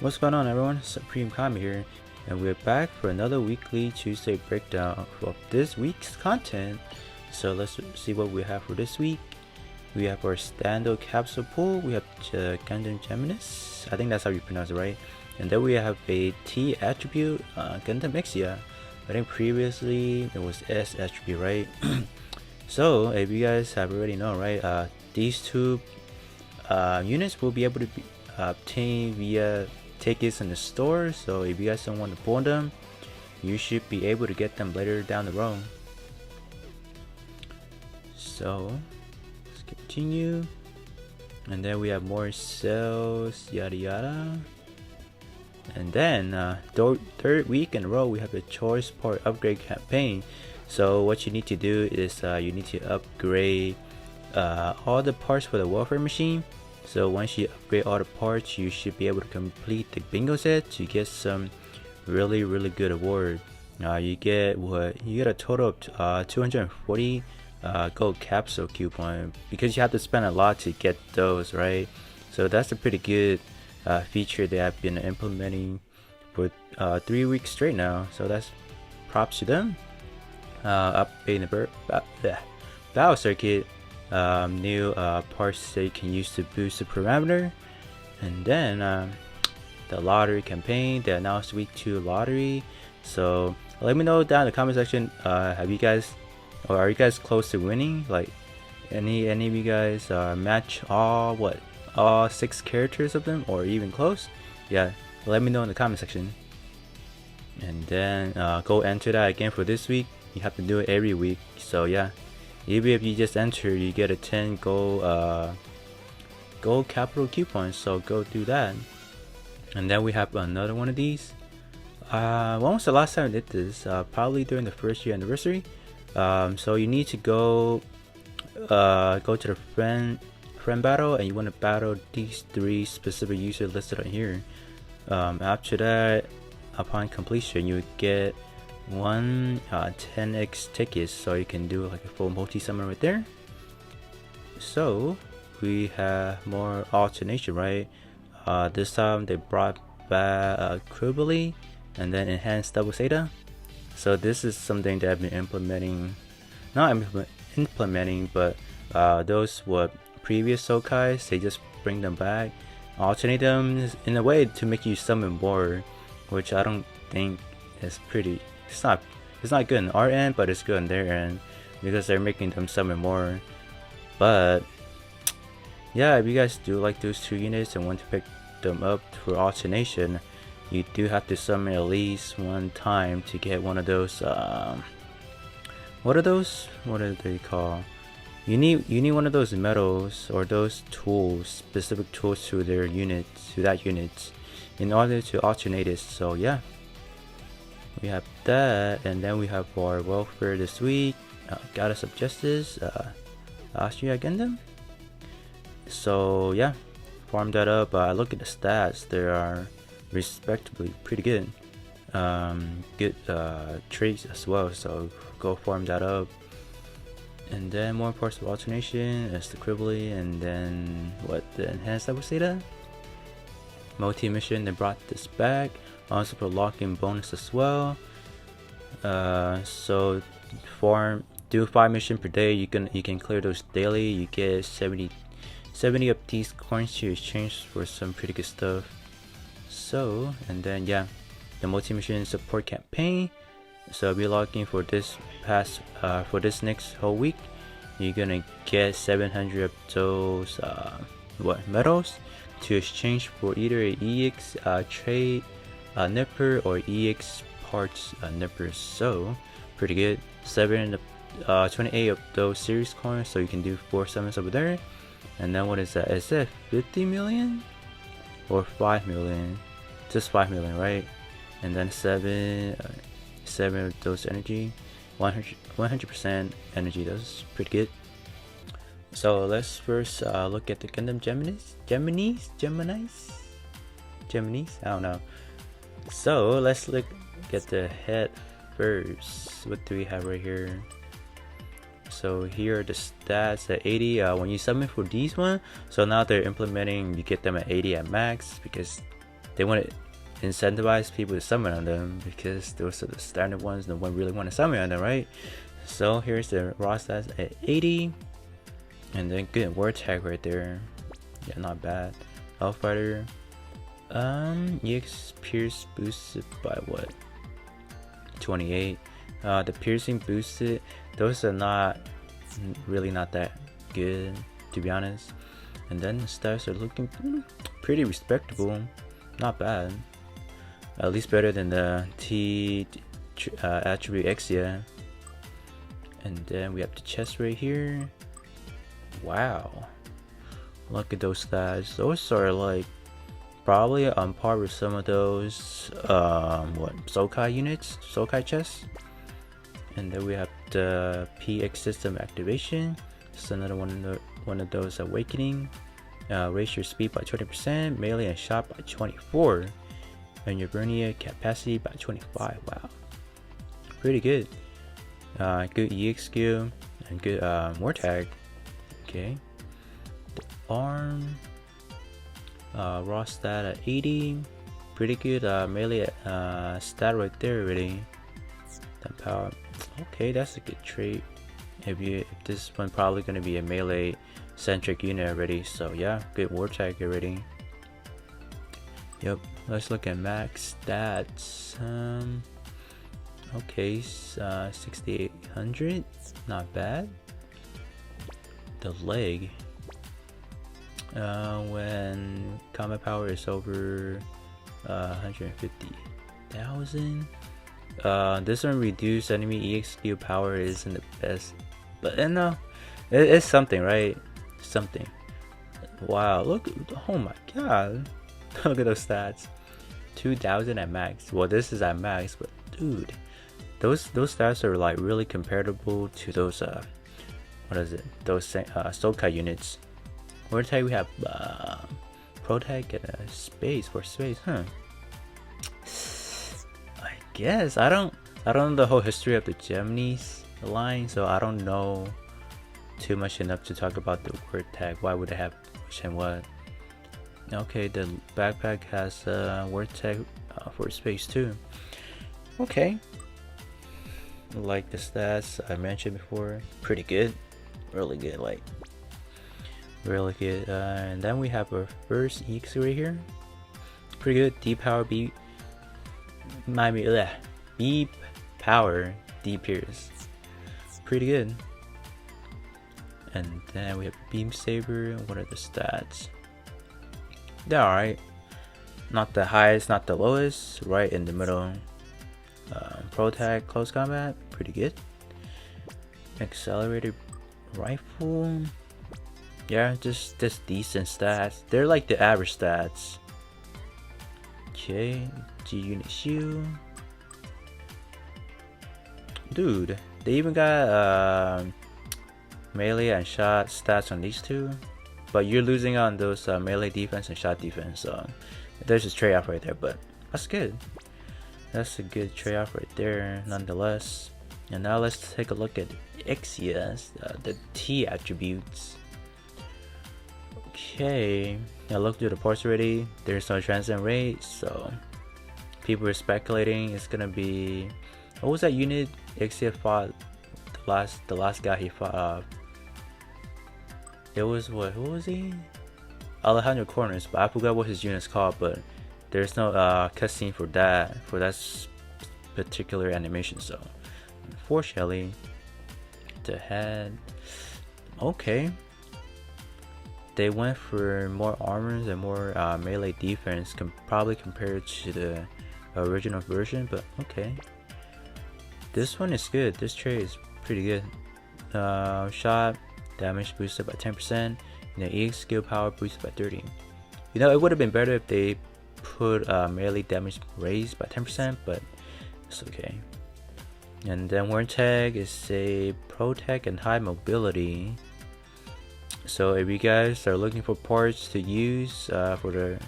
What's going on, everyone? Supreme Kami here, and we're back for another weekly Tuesday breakdown of this week's content. So let's see what we have for this week. We have our Stando capsule pull, we have Gundam Geminis, I think that's how you pronounce it, right? And then we have a T attribute, Gundam Exia. I think previously it was S attribute, right? So if you guys have already known, right, these two units will be able to be obtained via tickets in the store. So if you guys don't want to pull them, you should be able to get them later down the road. So let's continue, and then we have more sales, yada yada. And then third week in a row we have a choice part upgrade campaign. So what you need to do is you need to upgrade all the parts for the welfare machine. So once you upgrade all the parts, you should be able to complete the bingo set to get some really good award. You get a total of 240 gold capsule coupon, because you have to spend a lot to get those, right? So that's a pretty good feature they have been implementing for 3 weeks straight now. So that's props to them. Updating the battle circuit. New parts that you can use to boost the parameter, and then the lottery campaign, the announced week 2 lottery. So let me know down in the comment section, have you guys, or are you guys close to winning? Like any of you guys match all 6 characters of them, or even close? Yeah, let me know in the comment section, and then go enter that again for this week. You have to do it every week. So yeah, even if you just enter, you get a 10 gold capital coupon, so go do that. And then we have another one of these. When was the last time I did this? Probably during the first year anniversary. So you need to go to the friend battle, and you want to battle these 3 specific users listed on here. After that, upon completion, you get 10x tickets, so you can do like a full multi-summon right there. So we have more alternation, right? This time they brought back Qubeley and then enhanced double zeta. So this is something that I've been implementing, not implementing, but those were previous Sokais, they just bring them back, alternate them in a way to make you summon more, which I don't think is pretty. It's not good on our end, but it's good on their end, because they're making them summon more. But yeah, if you guys do like those 2 units and want to pick them up for alternation, you do have to summon at least 1 time to get one of those. What are those? What are they called? You need one of those medals or those tools, specific tools to their units, to that unit, in order to alternate it. So yeah, we have that, and then we have our welfare this week, Goddess of Justice, Austria Gundam. So yeah, farm that up. Look at the stats; they are respectably pretty good. Good traits as well. So go farm that up. And then more parts of alternation is the Qubeley, and then the enhanced double zeta multi mission. They brought this back. Also for lock-in bonus as well. So do 5 missions per day. You can clear those daily. You get 70 of these coins to exchange for some pretty good stuff. So, and then yeah, the multi-mission support campaign. So if you log in for this next whole week, you're gonna get 700 of those medals to exchange for either a EX trade nipper or EX parts nippers. So pretty good. 28 of those series coins, so you can do 4 summons over there. And then what is that? Is that 50 million or 5 million? Just 5 million, right? And then 7 of those energy, 100% energy. That's pretty good. So let's first look at the Gundam Geminis. I don't know. So let's look at the head first. What do we have right here? So here are the stats at 80 when you summon for these one. So now they're implementing, you get them at 80 at max, because they want to incentivize people to summon on them, because those are the standard ones. No one really want to summon on them, right? So here's the raw stats at 80, and then good word tag right there. Yeah, not bad. Hellfighter, EX Pierce boosted by what? 28. The piercing boosted, those are not really not that good, to be honest. And then the stats are looking pretty respectable, not bad. At least better than the T attribute Exia. And then we have the chest right here. Wow, look at those stats. Those are like probably on par with some of those what, Sokai units, Sokai chests. And then we have the PX system activation. It's another one of those awakening. Raise your speed by 20%, melee and shot by 24, and your vernier capacity by 25. Wow, pretty good. Good EX skill and good more tag. Okay, the arm, raw stat at 80, pretty good. Melee stat right there already. That power. Okay, that's a good trait. If this one probably gonna be a melee centric unit already, so yeah, good war tag already. Yep, let's look at max stats. Okay, 6800, not bad. The leg, when combat power is over 150,000. This one reduced enemy EX skill power isn't the best, but no, it's something, right? Something. Wow, look, oh my god, look at those stats. 2000 at max. Well, this is at max, but dude, those stats are like really comparable to those what is it, those Sokai units. Word tag, we have protag and space for space, huh? I guess I don't know the whole history of the Gemini's line, so I don't know too much enough to talk about the word tag. Why would I have which and what? Okay, the backpack has word tag for space too. Okay, like the stats I mentioned before, pretty good, really good, like really good. And then we have our first EX right here, pretty good. D power B, B power D pierce, pretty good. And then we have beam saber. What are the stats? They're alright, not the highest, not the lowest, right in the middle. Pro tag close combat, pretty good. Accelerated rifle, yeah, just decent stats. They're like the average stats. Okay, G unit shield, dude. They even got melee and shot stats on these two, but you're losing on those melee defense and shot defense, so there's a trade-off right there, but that's good. That's a good trade-off right there nonetheless. And now let's take a look at Exia's, the T attributes. Okay, I looked through the parts already. There's no transcend rate, so people are speculating it's gonna be, what was that unit Exia fought, the last guy he fought? It was what was he? Alejandro Corners, but I forgot what his unit's called. But there's no cutscene for that particular animation, so unfortunately the head. Okay, they went for more armors and more melee defense, probably compared to the original version, but okay, this one is good. This trait is pretty good. Shot damage boosted by 10%, and the EX skill power boosted by 30. You know, it would have been better if they put melee damage raised by 10%, but it's okay. And then word tag is a pro tag and high mobility. So if you guys are looking for parts to use for the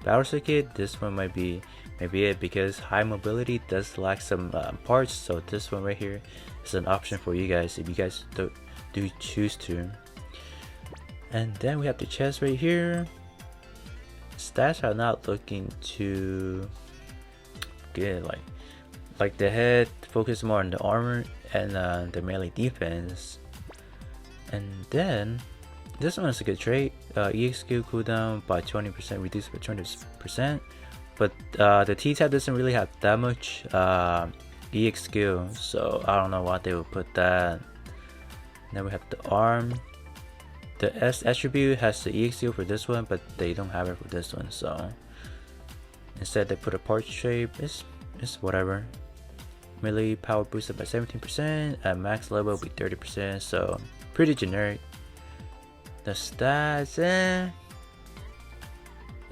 battle circuit, this one might be it, because high mobility does lack some parts. So this one right here is an option for you guys if you guys do choose to. And then we have the chest right here. stats are not looking too good. Like the head focus more on the armor and the melee defense. And then this one is a good trait. EXQ cooldown by 20%, reduced by 20%. But the T-Tab doesn't really have that much EXQ, so I don't know why they would put that. Then we have the arm. The S attribute has the EXQ for this one, but they don't have it for this one, so instead they put a part shape. It's whatever. Melee power boosted by 17%, at max level will be 30%, so pretty generic. The stats,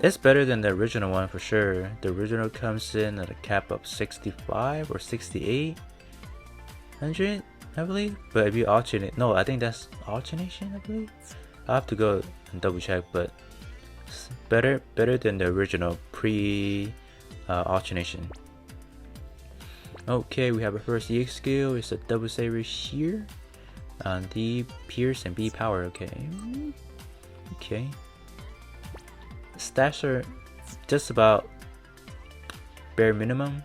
it's better than the original one for sure. The original comes in at a cap of 65 or 6800, I believe. But if you alternate, no, I think that's alternation, I believe. I'll have to go and double check, but it's better than the original pre alternation. Okay, we have our first EX skill. It's a double saber here. D pierce and B power. Okay. Stats are just about bare minimum.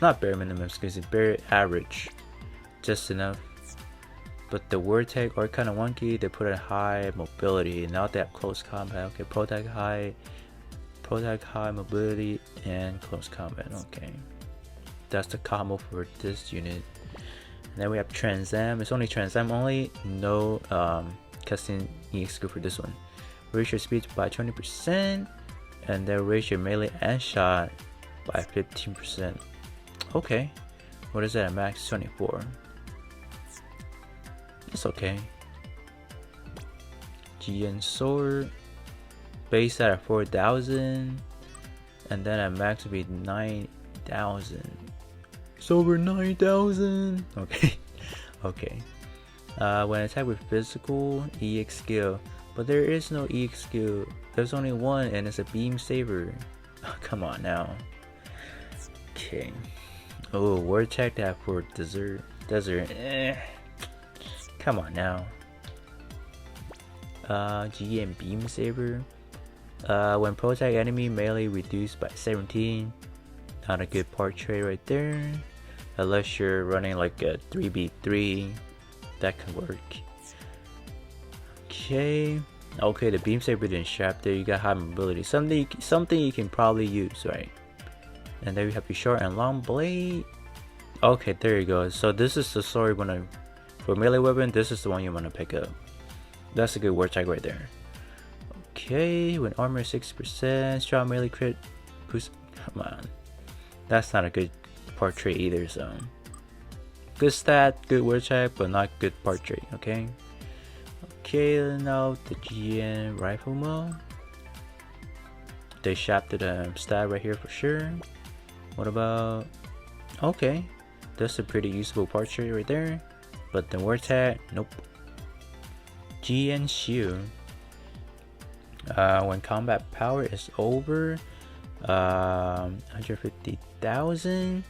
Not bare minimum, excuse me, bare average. Just enough. But the word tag are kind of wonky. They put a high mobility. Now they have close combat. Okay, pro tag high mobility and close combat. Okay, that's the combo for this unit. And then we have Transam. It's only Transam only. No custom EX skill for this one. Raise your speed by 20%, and then raise your melee and shot by 15%. Okay, what is that at max? 24. It's okay. GN sword, base at 4,000, and then at max would be 9,000. It's over 9,000. Okay. When attacked with physical EX skill, but there is no EX skill. There's only one, and it's a beam saber. Oh, come on now. Okay. Oh, word check that for desert. Come on now. GM beam saber. When protect enemy melee reduced by 17. Not a good part trait right there. Unless you're running like a 3v3, that can work. Okay, the beam saber didn't strap there. You got high mobility. Something you can probably use, right? And then we have your short and long blade. Okay, there you go. So this is the sword for melee weapon. This is the one you want to pick up. That's a good word tag right there. Okay, when armor 6%, strong melee crit boost. Come on, that's not a good part trait either. So good stat, good word tag, but not good part trait. Okay, now the GN rifle mode. They shafted the stat right here for sure. What about? Okay, that's a pretty usable part trait right there. But the word tag, nope. GN shield. When combat power is over 150,000,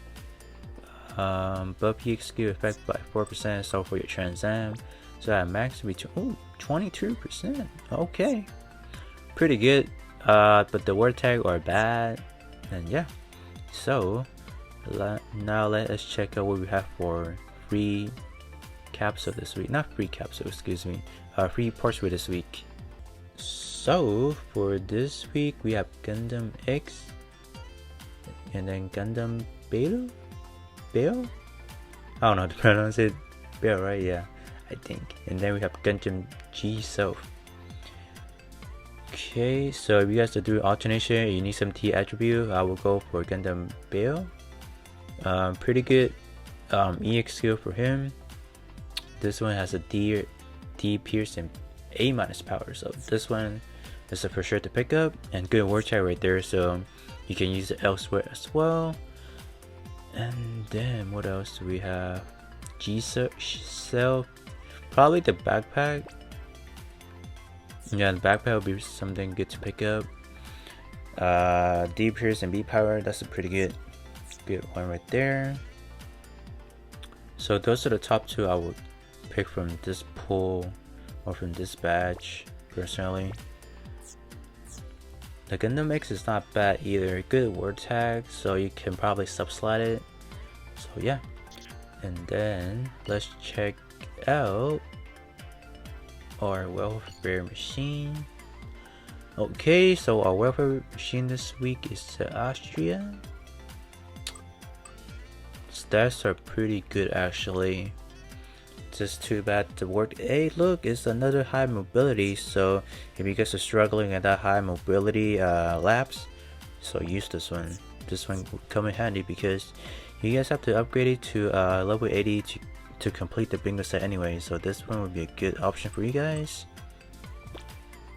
buff EX skill effect by 4%. So for your Transam, so at max we 22%. Okay, pretty good. But the word tag are bad, and yeah. So now let us check out what we have for free capsule this week. Not free capsule, excuse me. Free parts for this week. So for this week we have Gundam X, and then Gundam Bale. I don't know how to pronounce it. Bale, right? Yeah, I think. And then we have Gundam G Self. Okay, so if you guys are doing alternation and you need some T attribute, I will go for Gundam Bale. Pretty good EX skill for him. This one has a D pierce and A- power, so this one is a for sure to pick up, and good word tag right there, so you can use it elsewhere as well. And then what else do we have? G-Self, probably the backpack. Yeah, the backpack will be something good to pick up. D pierce and B power, that's a pretty good one right there. So those are the top two I would pick from this pool or from this batch personally. The Gundam X is not bad either. Good word tag, so you can probably subslide it. So yeah. And then let's check out our welfare machine. Okay, so our welfare machine this week is Austria. Stats are pretty good actually. Just too bad the word A look is another high mobility, so if you guys are struggling at that high mobility labs, so use this one. This one will come in handy because you guys have to upgrade it to level 80 to complete the bingo set anyway, so this one would be a good option for you guys.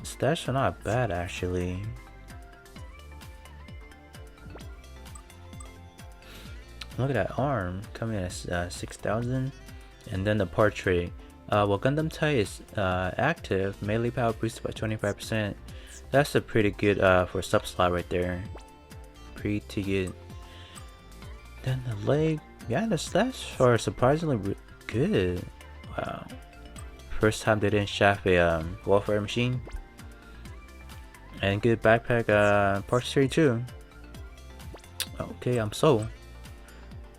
Stats are not bad actually. Look at that arm coming at 6,000. And then the portrait. Well, Gundam type is active, melee power boosted by 25%. That's a pretty good for sub slot right there. Pretty good. Then the leg, yeah, the stats are surprisingly good. Wow. First time they didn't shaft a warfare machine. And good backpack portrait too. Okay, I'm sold.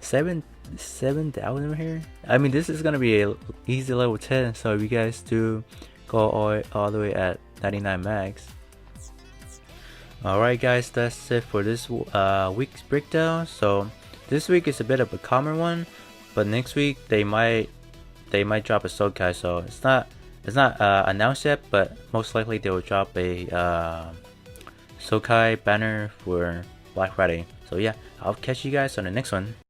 7,000 here. I mean, this is gonna be a easy level 10, so if you guys do go all the way at 99 max. Alright guys, that's it for this week's breakdown. So this week is a bit of a calmer one, but next week they might drop a Sokai, so it's not announced yet, but most likely they will drop a Sokai banner for Black Friday. So yeah, I'll catch you guys on the next one.